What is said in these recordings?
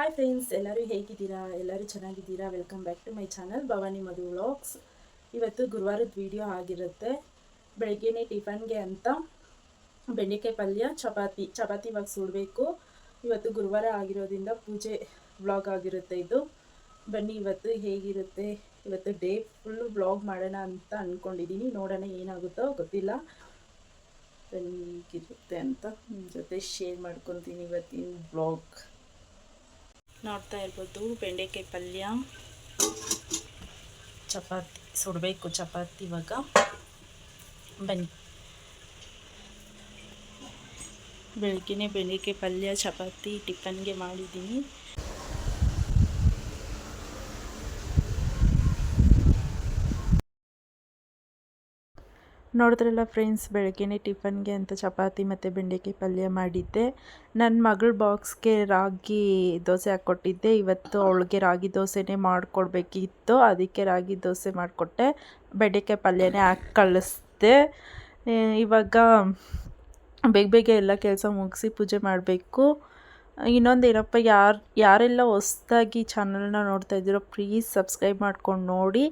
Hi friends, ಎಲ್ಲರೂ ಹೇಗಿದ್ದೀರಾ? ಎಲ್ಲರೂ ಚೆನ್ನಾಗಿದ್ದೀರಾ? Welcome back to my channel Bhavani Madhu Vlogs. ಇವತ್ತು ಗುರುವಾರದ ವಿಡಿಯೋ ಆಗಿರುತ್ತೆ. ಬೆಳಗ್ಗೆನೇ ಟಿಫನ್ಗೆ ಅಂತ ಬೆಂಡೆಕಾಯಿ ಪಲ್ಯ, ಚಪಾತಿ ಇವಾಗ ಸುಡಬೇಕು. ಇವತ್ತು ಗುರುವಾರ ಆಗಿರೋದ್ರಿಂದ ಪೂಜೆ ವ್ಲಾಗ್ ಆಗಿರುತ್ತೆ ಇದು. ಬನ್ನಿ ಇವತ್ತು ಹೇಗಿರುತ್ತೆ, ಇವತ್ತು ಡೇ ಫುಲ್ಲು ವ್ಲಾಗ್ ಮಾಡೋಣ ಅಂತ ಅಂದ್ಕೊಂಡಿದ್ದೀನಿ. ನೋಡೋಣ ಏನಾಗುತ್ತೋ ಗೊತ್ತಿಲ್ಲ. ಬನ್ನಿ ಹೇಗಿರುತ್ತೆ ಅಂತ ನಿಮ್ಮ ಜೊತೆ ಶೇರ್ ಮಾಡ್ಕೊತೀನಿ ಇವತ್ತಿನ ವ್ಲಾಗ್. ನೋಡ್ತಾ ಇರ್ಬೋದು, ಬೆಂಡೆಕಾಯಿ ಪಲ್ಯ, ಚಪಾತಿ ಸುಡಬೇಕು. ಚಪಾತಿ ಇವಾಗ ಬನ್ನಿ. ಬೆಳಗ್ಗೆನೇ ಬೆಂಡೆಕಾಯಿ ಪಲ್ಯ ಚಪಾತಿ ಟಿಫನ್ಗೆ ಮಾಡಿದ್ದೀನಿ. ನೋಡಿದ್ರಲ್ಲ ಫ್ರೆಂಡ್ಸ್, ಬೆಳಗ್ಗೆನೇ ಟಿಫನ್ಗೆ ಅಂತ ಚಪಾತಿ ಮತ್ತು ಬೆಂಡೆಕಾಯಿ ಪಲ್ಯ ಮಾಡಿದ್ದೆ. ನನ್ನ ಮಗಳ ಬಾಕ್ಸ್ಗೆ ರಾಗಿ ದೋಸೆ ಹಾಕ್ಕೊಟ್ಟಿದ್ದೆ. ಇವತ್ತು ಅವಳಿಗೆ ರಾಗಿ ದೋಸೆನೇ ಮಾಡಿಕೊಡ್ಬೇಕಿತ್ತು, ಅದಕ್ಕೆ ರಾಗಿ ದೋಸೆ ಮಾಡಿಕೊಟ್ಟೆ. ಬೆಂಡೆಕಾಯಿ ಪಲ್ಯನೇ ಹಾಕಿ ಕಳಿಸ್ದೆ. ಇವಾಗ ಬೇಗ ಎಲ್ಲ ಕೆಲಸ ಮುಗಿಸಿ ಪೂಜೆ ಮಾಡಬೇಕು. ಇನ್ನೊಂದೇನಪ್ಪ, ಯಾರೆಲ್ಲ ಹೊಸ್ದಾಗಿ ಚಾನಲ್ನ ನೋಡ್ತಾ ಇದ್ದೀರೋ ಪ್ಲೀಸ್ ಸಬ್ಸ್ಕ್ರೈಬ್ ಮಾಡ್ಕೊಂಡು ನೋಡಿ.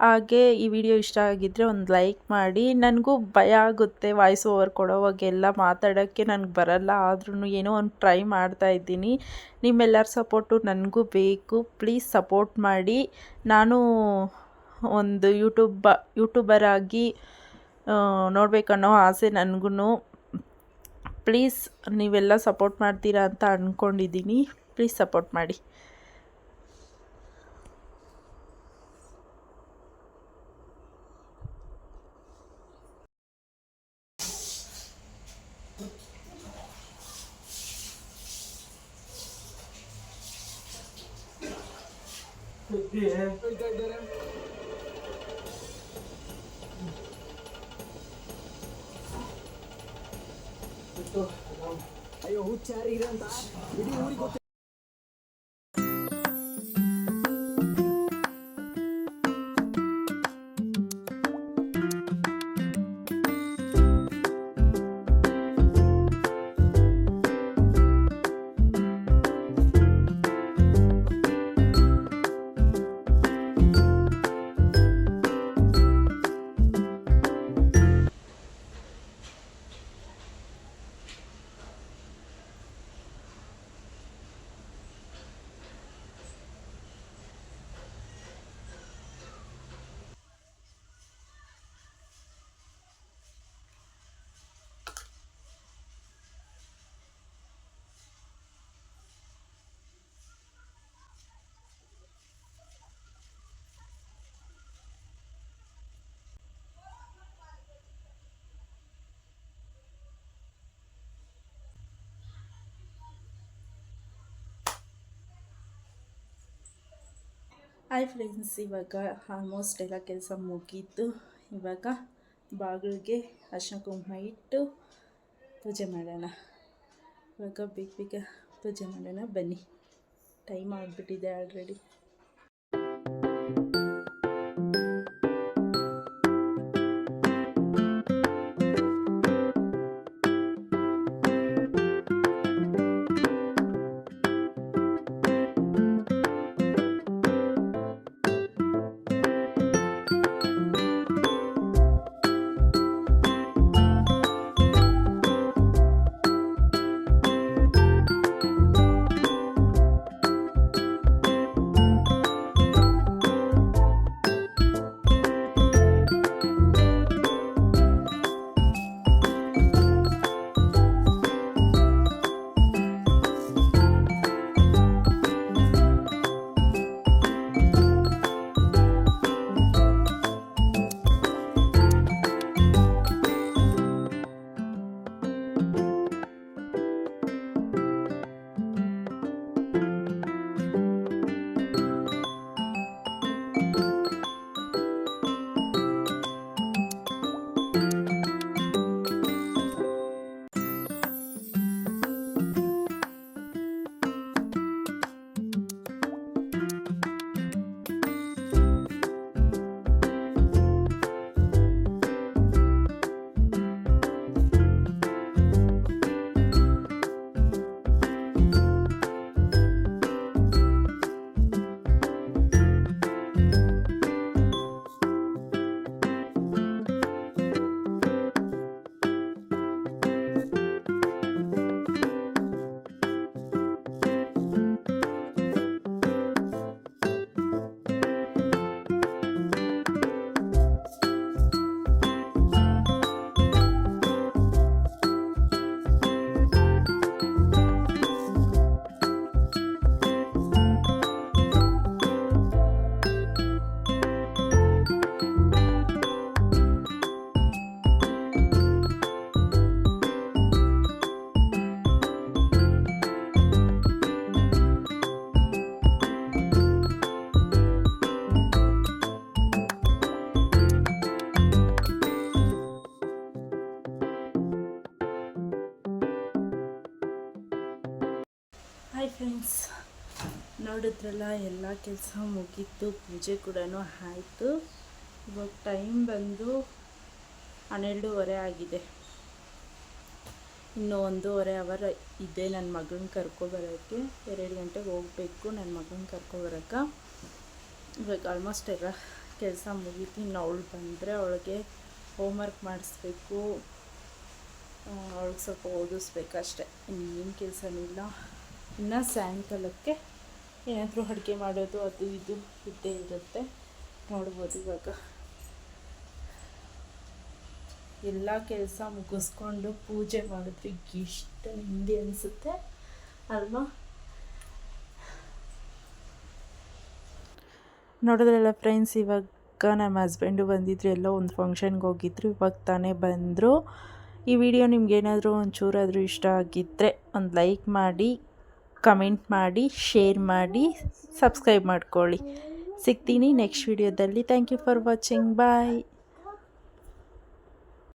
ಹಾಗೆ ಈ ವಿಡಿಯೋ ಇಷ್ಟ ಆಗಿದ್ದರೆ ಒಂದು ಲೈಕ್ ಮಾಡಿ. ನನಗೂ ಭಯ ಆಗುತ್ತೆ ವಾಯ್ಸ್ ಓವರ್ ಕೊಡೋವಾಗೆಲ್ಲ, ಮಾತಾಡೋಕ್ಕೆ ನನಗೆ ಬರಲ್ಲ. ಆದ್ರೂ ಏನೋ ಒಂದು ಟ್ರೈ ಮಾಡ್ತಾಯಿದ್ದೀನಿ. ನಿಮ್ಮೆಲ್ಲರ ಸಪೋರ್ಟು ನನಗೂ ಬೇಕು. ಪ್ಲೀಸ್ ಸಪೋರ್ಟ್ ಮಾಡಿ. ನಾನು ಒಂದು ಯೂಟ್ಯೂಬರ್ ಆಗಿ ನೋಡಬೇಕನ್ನೋ ಆಸೆ ನನಗೂ. ಪ್ಲೀಸ್ ನೀವೆಲ್ಲ ಸಪೋರ್ಟ್ ಮಾಡ್ತೀರಾ ಅಂತ ಅಂದ್ಕೊಂಡಿದ್ದೀನಿ. ಪ್ಲೀಸ್ ಸಪೋರ್ಟ್ ಮಾಡಿ. ಅಯ್ಯೋ ಹುಚ್ಚಾರಿರ ಅಂತ ಇಡೀ ಊರಿಗೆ ಗೊತ್ತ. ಹಾಯ್ ಫ್ರೆಂಡ್ಸ್, ಇವಾಗ ಆಲ್ಮೋಸ್ಟ್ ಎಲ್ಲ ಕೆಲಸ ಮುಗೀತು. ಇವಾಗ ಬಾಗಿಲಿಗೆ ಅರಿಶಿನ ಕುಂಕುಮ ಇಟ್ಟು ಪೂಜೆ ಮಾಡೋಣ. ಇವಾಗ ಬೇಗ ಪೂಜೆ ಮಾಡೋಣ ಬನ್ನಿ. ಟೈಮ್ ಆಗಿಬಿಟ್ಟಿದೆ ಆಲ್ರೆಡಿ. ನೋಡಿದ್ರಲ್ಲ ಎಲ್ಲ ಕೆಲಸ ಮುಗೀತು, ಪೂಜೆ ಕೂಡ ಆಯಿತು. ಇವಾಗ ಟೈಮ್ ಬಂದು 12:30 ಆಗಿದೆ. ಇನ್ನು 1.5 ಅವರ್ ಇದೆ ನನ್ನ ಮಗನ ಕರ್ಕೊಬರೋಕ್ಕೆ. 2 ಗಂಟೆಗೆ ಹೋಗಬೇಕು ನನ್ನ ಮಗನ ಕರ್ಕೊಬರೋಕ್ಕೆ. ಇವಾಗ ಆಲ್ಮೋಸ್ಟ್ ಎಲ್ಲ ಕೆಲಸ ಮುಗೀತು. ಇನ್ನು ಅವಳು ಬಂದರೆ ಅವಳಿಗೆ ಹೋಮ್ವರ್ಕ್ ಮಾಡಿಸ್ಬೇಕು, ಅವಳಿಗೆ ಸ್ವಲ್ಪ ಓದಿಸ್ಬೇಕು ಅಷ್ಟೆ, ಇನ್ನೇನು ಕೆಲಸನೂ ಇಲ್ಲ. ಇನ್ನು ಸಾಯಂಕಾಲಕ್ಕೆ ಏನಾದರೂ ಅಡುಗೆ ಮಾಡೋದು ಅದು ಇದು ಇದ್ದೇ ಇರುತ್ತೆ. ನೋಡ್ಬೋದು ಇವಾಗ ಎಲ್ಲ ಕೆಲಸ ಮುಗಿಸ್ಕೊಂಡು ಪೂಜೆ ಮಾಡಿದ್ರೆ ಎಷ್ಟು ನೆಮ್ಮದಿ ಅನಿಸುತ್ತೆ ಅಲ್ವಾ? ನೋಡಿದ್ರಲ್ಲ ಫ್ರೆಂಡ್ಸ್, ಇವಾಗ ನಮ್ಮ ಹಸ್ಬೆಂಡು ಬಂದಿದ್ರು, ಎಲ್ಲೋ ಒಂದು ಫಂಕ್ಷನ್ಗೆ ಹೋಗಿದ್ರು, ಇವಾಗ ತಾನೇ ಬಂದರು. ಈ ವಿಡಿಯೋ ನಿಮ್ಗೇನಾದರೂ ಒಂಚೂರಾದರೂ ಇಷ್ಟ ಆಗಿದ್ದರೆ ಒಂದು ಲೈಕ್ ಮಾಡಿ, ಕಮೆಂಟ್ ಮಾಡಿ, ಶೇರ್ ಮಾಡಿ, ಸಬ್ಸ್ಕ್ರೈಬ್ ಮಾಡ್ಕೊಳ್ಳಿ. ಸಿಗ್ತೀನಿ ನೆಕ್ಸ್ಟ್ ವಿಡಿಯೋದಲ್ಲಿ. Thank you for watching. Bye.